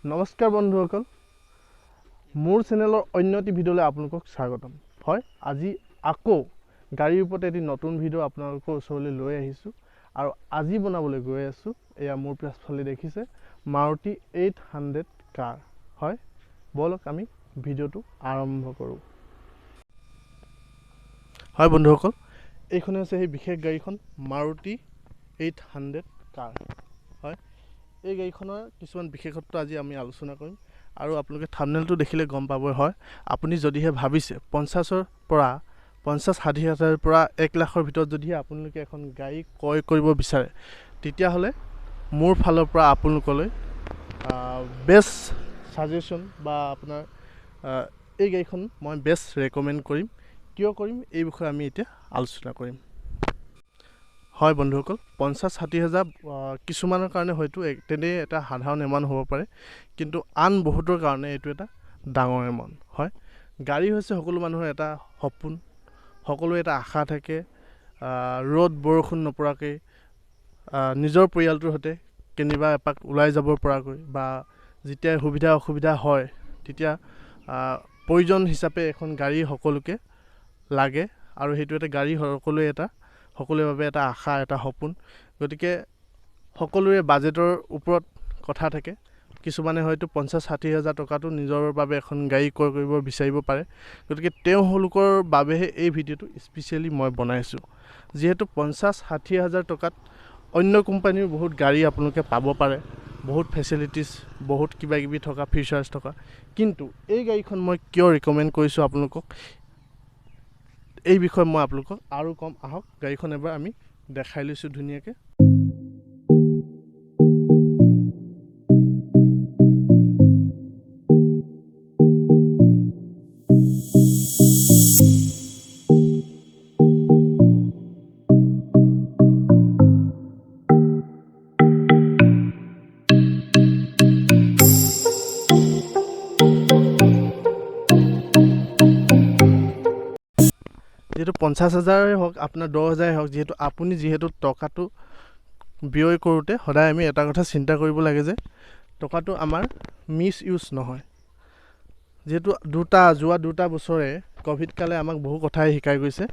নমস্কাৰ বন্ধুসকল, মোৰ চেনেলৰ অন্য এটি ভিডিঅ'লৈ আপোনালোকক স্বাগতম। হয়, আজি আকৌ গাড়ীৰ ওপৰত এটি নতুন ভিডিঅ' আপোনালোকৰ ওচৰলৈ লৈ আহিছোঁ আৰু আজি বনাবলৈ গৈ আছোঁ। এয়া মোৰ পিছফালে দেখিছে মাৰুতি 800 কাৰ। হয়, বলক আমি ভিডিঅ'টো আৰম্ভ কৰোঁ। হয় বন্ধুসকল, এইখন হৈছে সেই বিশেষ গাড়ীখন মাৰুতি 800 কাৰ। হয়, এই গাড়ীখনৰ কিছুমান বিশেষত্ব আজি আমি আলোচনা কৰিম আৰু আপোনালোকে থাম্বনেইলটো দেখিলে গম পাবই। হয়, আপুনি যদিহে ভাবিছে 50,000 পৰা 50-60 হাজাৰৰ পৰা 1 লাখৰ ভিতৰত যদিহে আপোনালোকে এখন গাড়ী ক্ৰয় কৰিব বিচাৰে, তেতিয়াহ'লে মোৰ ফালৰ পৰা আপোনালোকলৈ বেষ্ট ছাজেশ্যন বা আপোনাৰ এই গাড়ীখন মই বেষ্ট ৰেকমেণ্ড কৰিম। কিয় কৰিম এই বিষয়ে আমি এতিয়া আলোচনা কৰিম। হয় বন্ধুসকল, 50-60 হাজাৰ কিছুমানৰ কাৰণে হয়তো তেনে এটা সাধাৰণ এমাউণ্ট হ'ব পাৰে, কিন্তু আন বহুতৰ কাৰণে এইটো এটা ডাঙৰ এমাউণ্ট। হয়, গাড়ী হৈছে সকলো মানুহৰ এটা সপোন, সকলোৰে এটা আশা থাকে ৰ'দ বৰষুণ নপৰাকৈ নিজৰ পৰিয়ালটোৰ সৈতে কেনিবা এপাক ওলাই যাব পৰাকৈ বা যেতিয়া সুবিধা অসুবিধা হয় তেতিয়া প্ৰয়োজন হিচাপে এখন গাড়ী সকলোকে লাগে আৰু সেইটো এটা গাড়ী সকলোৰে বাবে এটা আশা, এটা সপোন। গতিকে সকলোৰে বাজেটৰ ওপৰত কথা থাকে। কিছুমানে হয়তো 50-60 হাজাৰ টকাটো নিজৰ বাবে এখন গাড়ী ক্ৰয় কৰিব বিচাৰিব পাৰে। গতিকে তেওঁলোকৰ বাবেহে এই ভিডিঅ'টো স্পেচিয়েলি মই বনাইছোঁ। যিহেতু 50-60 হাজাৰ টকাত অন্য কোম্পানীৰ বহুত গাড়ী আপোনালোকে পাব পাৰে, বহুত ফেচিলিটিছ, বহুত কিবাকিবি থকা ফিচাৰ্ছ থকা, কিন্তু এই গাড়ীখন মই কিয় ৰিকমেণ্ড কৰিছোঁ আপোনালোকক, এই বিষয়ে মই আপোনালোকক আৰু কম। আহক গাড়ীখন এবাৰ আমি দেখাই লৈছোঁ ধুনীয়াকৈ। যিহেতু 50 হাজাৰেই হওক, আপোনাৰ 10 হাজাৰেই হওক, যিহেতু টকাটো ব্যয় কৰোঁতে সদায় আমি এটা কথা চিন্তা কৰিব লাগে যে টকাটো আমাৰ মিছ ইউজ নহয়। যিহেতু যোৱা দুটা বছৰে ক'ভিড কালে আমাক বহু কথাই শিকাই গৈছে।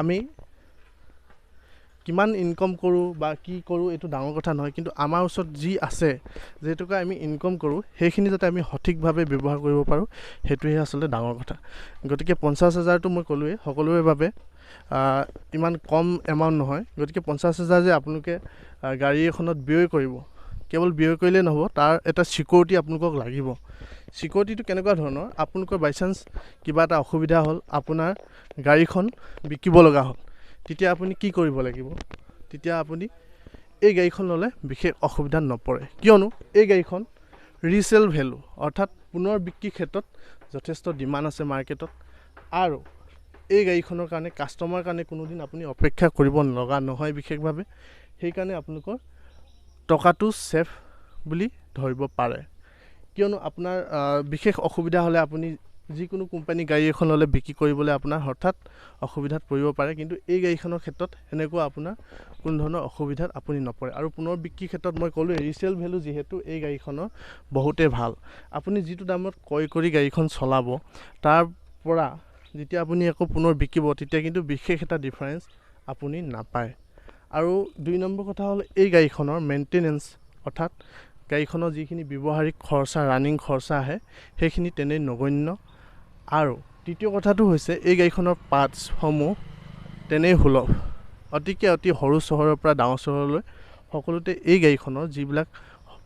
আমি কিমান ইনকম কৰোঁ বা কি কৰোঁ এইটো ডাঙৰ কথা নহয়, কিন্তু আমাৰ ওচৰত যি আছে, যিহেতুকে আমি ইনকম কৰোঁ, সেইখিনি যাতে আমি সঠিকভাৱে ব্যৱহাৰ কৰিব পাৰোঁ, সেইটোহে আচলতে ডাঙৰ কথা। গতিকে 50 হাজাৰটো মই ক'লোৱেই সকলোৰে বাবে ইমান কম এমাউণ্ট নহয়। গতিকে 50 হাজাৰ যে আপোনালোকে গাড়ী এখনত ব্যয় কৰিব, কেৱল ব্যয় কৰিলেই নহ'ব, তাৰ এটা ছিকিউৰিটি আপোনালোকক লাগিব। ছিকিউৰিটিটো কেনেকুৱা ধৰণৰ, আপোনালোকৰ বাই চান্স কিবা এটা অসুবিধা হ'ল, আপোনাৰ গাড়ীখন বিকিব লগা হ'ল, তেতিয়া আপুনি কি কৰিব লাগিব? তেতিয়া আপুনি এই গাড়ীখন ল'লে বিশেষ অসুবিধাত নপৰে, কিয়নো এই গাড়ীখন ৰিচেল ভেলু, অৰ্থাৎ পুনৰ বিক্ৰীৰ ক্ষেত্ৰত যথেষ্ট ডিমাণ্ড আছে মাৰ্কেটত। আৰু এই গাড়ীখনৰ কাৰণে কাষ্টমাৰৰ কাৰণে কোনোদিন আপুনি অপেক্ষা কৰিব লগা নহয় বিশেষভাৱে। সেইকাৰণে আপোনালোকৰ টকাটো ছেফ বুলি ধৰিব পাৰে, কিয়নো আপোনাৰ বিশেষ অসুবিধা হ'লে আপুনি যিকোনো কোম্পানী গাড়ী এখন ল'লে বিক্ৰী কৰিবলৈ আপোনাৰ হঠাৎ অসুবিধাত পৰিব পাৰে, কিন্তু এই গাড়ীখনৰ ক্ষেত্ৰত এনেকুৱা আপোনাৰ কোনো ধৰণৰ অসুবিধাত আপুনি নপৰে। আৰু পুনৰ বিক্ৰীৰ ক্ষেত্ৰত মই ক'লোঁ ৰিচেল ভেলু যিহেতু এই গাড়ীখনৰ বহুতেই ভাল। আপুনি যিটো দামত ক্ৰয় কৰি গাড়ীখন চলাব, তাৰ পৰা যেতিয়া আপুনি আকৌ পুনৰ বিকিব, তেতিয়া কিন্তু বিশেষ এটা ডিফাৰেঞ্চ আপুনি নাপায়। আৰু 2 নম্বৰ কথা হ'ল এই গাড়ীখনৰ মেইনটেনেঞ্চ, অৰ্থাৎ গাড়ীখনৰ যিখিনি ব্যৱহাৰিক খৰচা, ৰানিং খৰচা আহে, সেইখিনি তেনেই নগণ্য। আৰু তৃতীয় কথাটো হৈছে এই গাড়ীখনৰ পাৰ্টছসমূহ তেনেই সুলভ। অতি সৰু চহৰৰ পৰা ডাঙৰ চহৰলৈ সকলোতে এই গাড়ীখনৰ যিবিলাক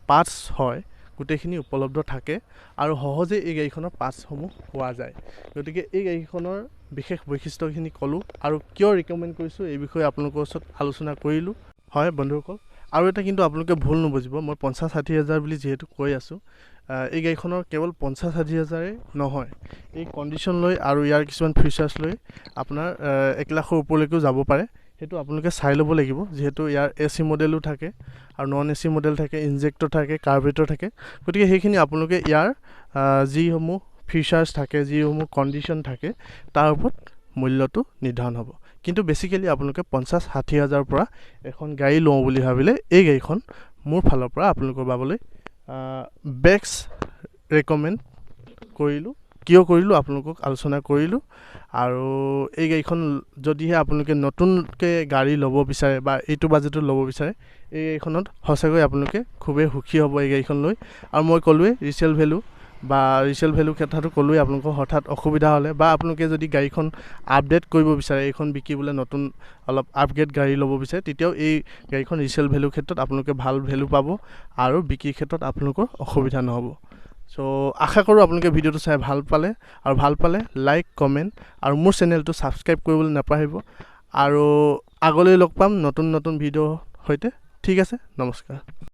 পাৰ্টছ হয় গোটেইখিনি উপলব্ধ থাকে আৰু সহজে এই গাড়ীখনৰ পাৰ্টছসমূহ পোৱা যায়। গতিকে এই গাড়ীখনৰ বিশেষ বৈশিষ্ট্যখিনি ক'লোঁ আৰু কিয় ৰিকমেণ্ড কৰিছোঁ এই বিষয়ে আপোনালোকৰ ওচৰত আলোচনা কৰিলোঁ। হয় বন্ধুসকল, আৰু এটা কিন্তু আপোনালোকে ভুল নুবুজিব, মই 50-60 হাজাৰ বুলি যিহেতু কৈ আছোঁ, এই গাড়ীখনৰ কেৱল 50-60 হাজাৰেই নহয়, এই কণ্ডিশ্যন লৈ আৰু ইয়াৰ কিছুমান ফিচাৰ্ছ লৈ আপোনাৰ 1 লাখৰ ওপৰলৈকেও যাব পাৰে। সেইটো আপোনালোকে চাই ল'ব লাগিব, যিহেতু ইয়াৰ AC মডেলো থাকে আৰু নন AC মডেল থাকে, ইনজেক্টৰ থাকে, কাৰ্বেটৰ থাকে। গতিকে সেইখিনি আপোনালোকে ইয়াৰ যিসমূহ ফিচাৰ্ছ থাকে, যিসমূহ কণ্ডিশ্যন থাকে, তাৰ ওপৰত মূল্যটো নিৰ্ধাৰণ হ'ব। কিন্তু বেচিকেলি আপোনালোকে 50-60 হাজাৰৰ পৰা এখন গাড়ী লওঁ বুলি ভাবিলে এই গাড়ীখন মোৰ ফালৰ পৰা আপোনালোকৰ বাবলৈ বেষ্ট ৰেকমেণ্ড কৰিলোঁ। কিয় কৰিলোঁ আপোনালোকক আলোচনা কৰিলোঁ। আৰু এই গাড়ীখন যদিহে আপোনালোকে নতুনকৈ গাড়ী ল'ব বিচাৰে বা এইটো বাজেটত ল'ব বিচাৰে, এই গাড়ীখনত সঁচাকৈ আপোনালোকে খুবেই সুখী হ'ব এই গাড়ীখন লৈ। আৰু মই ক'লোৱেই ৰিচেল ভেলু কথাটো ক'লোৱেই আপোনালোকৰ হঠাৎ অসুবিধা হ'লে বা আপোনালোকে যদি গাড়ীখন আপডেট কৰিব বিচাৰে, এইখন বিকিবলৈ নতুন অলপ আপগ্ৰেড গাড়ী ল'ব বিচাৰে, তেতিয়াও এই গাড়ীখন ৰিচেল ভেলুৰ ক্ষেত্ৰত আপোনালোকে ভাল ভেলু পাব আৰু বিক্ৰীৰ ক্ষেত্ৰত আপোনালোকৰ অসুবিধা নহ'ব। চ' আশা কৰোঁ আপোনালোকে ভিডিঅ'টো চাই ভাল পালে লাইক কমেণ্ট আৰু মোৰ চেনেলটো ছাবস্ক্ৰাইব কৰিবলৈ নাপাহৰিব। আৰু আগলৈ লগ পাম নতুন ভিডিঅ'ৰ সৈতে। ঠিক আছে, নমস্কাৰ।